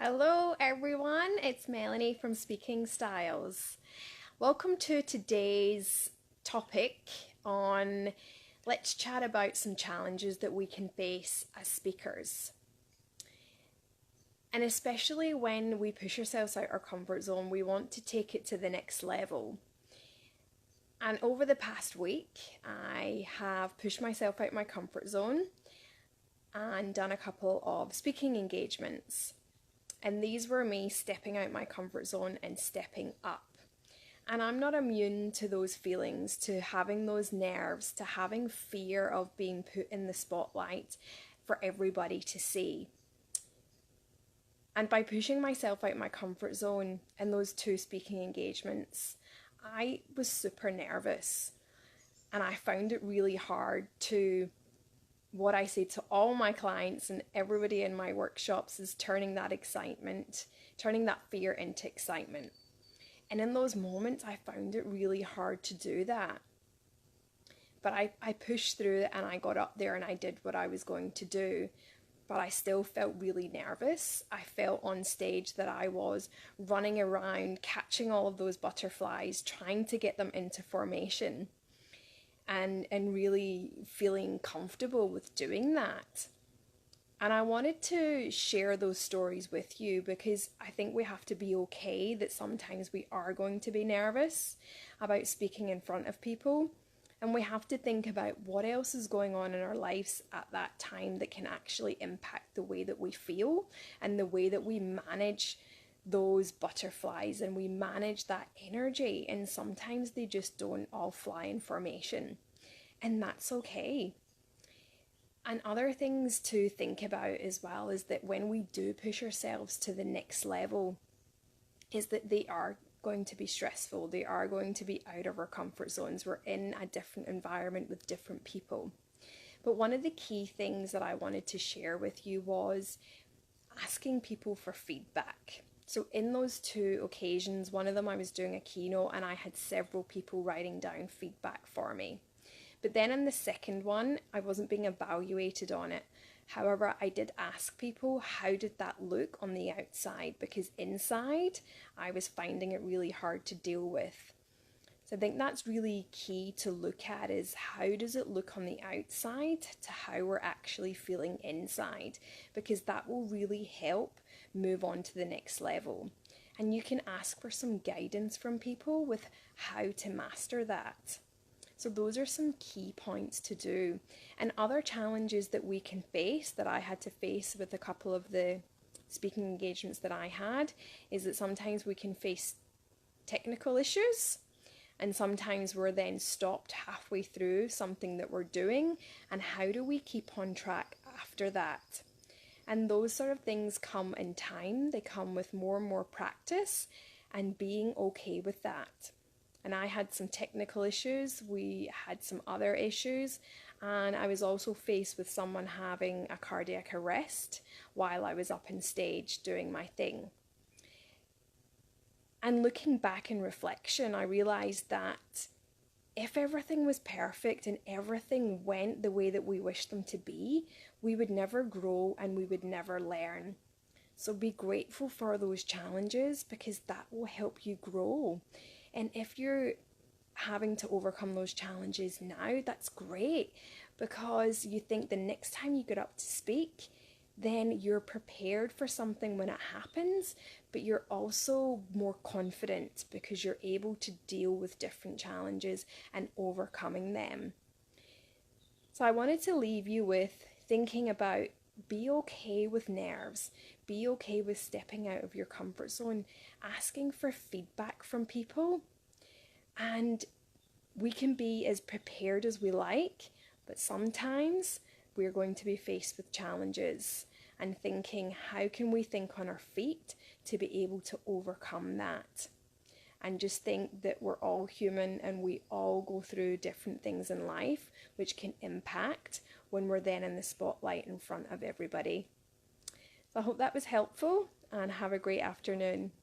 Hello everyone, it's Melanie from Speaking Styles. Welcome to today's topic on let's chat about some challenges that we can face as speakers. And especially when we push ourselves out our comfort zone, we want to take it to the next level. And over the past week, I have pushed myself out my comfort zone and done a couple of speaking engagements. And these were me stepping out my comfort zone and stepping up. And I'm not immune to those feelings, to having those nerves, to having fear of being put in the spotlight for everybody to see. And by pushing myself out my comfort zone in those two speaking engagements, I was super nervous. And I found it really hard to what I say to all my clients and everybody in my workshops is turning that fear into excitement. And in those moments, I found it really hard to do that. But I pushed through it and I got up there and I did what I was going to do. But I still felt really nervous. I felt on stage that I was running around, catching all of those butterflies, trying to get them into formation. And really feeling comfortable with doing that. And I wanted to share those stories with you because I think we have to be okay that sometimes we are going to be nervous about speaking in front of people. And we have to think about what else is going on in our lives at that time that can actually impact the way that we feel and the way that we manage those butterflies and we manage that energy, and sometimes they just don't all fly in formation, and that's okay. And other things to think about as well is that when we do push ourselves to the next level, is that they are going to be stressful, they are going to be out of our comfort zones, we're in a different environment with different people. But one of the key things that I wanted to share with you was asking people for feedback. So in those two occasions, one of them I was doing a keynote and I had several people writing down feedback for me. But then in the second one, I wasn't being evaluated on it. However, I did ask people, how did that look on the outside? Because inside, I was finding it really hard to deal with. So I think that's really key to look at, is how does it look on the outside to how we're actually feeling inside, because that will really help move on to the next level. And you can ask for some guidance from people with how to master that. So those are some key points to do. And other challenges that we can face, that I had to face with a couple of the speaking engagements that I had, is that sometimes we can face technical issues. And sometimes we're then stopped halfway through something that we're doing. And how do we keep on track after that? And those sort of things come in time. They come with more and more practice and being okay with that. And I had some technical issues. We had some other issues. And I was also faced with someone having a cardiac arrest while I was up on stage doing my thing. And looking back in reflection, I realised that if everything was perfect and everything went the way that we wished them to be, we would never grow and we would never learn. So be grateful for those challenges, because that will help you grow. And if you're having to overcome those challenges now, that's great, because you think the next time you get up to speak, then you're prepared for something when it happens, but you're also more confident because you're able to deal with different challenges and overcoming them. So I wanted to leave you with thinking about, be okay with nerves, be okay with stepping out of your comfort zone, asking for feedback from people, and we can be as prepared as we like, but sometimes we're going to be faced with challenges, and thinking, how can we think on our feet to be able to overcome that? And just think that we're all human and we all go through different things in life which can impact when we're then in the spotlight in front of everybody. So I hope that was helpful, and have a great afternoon.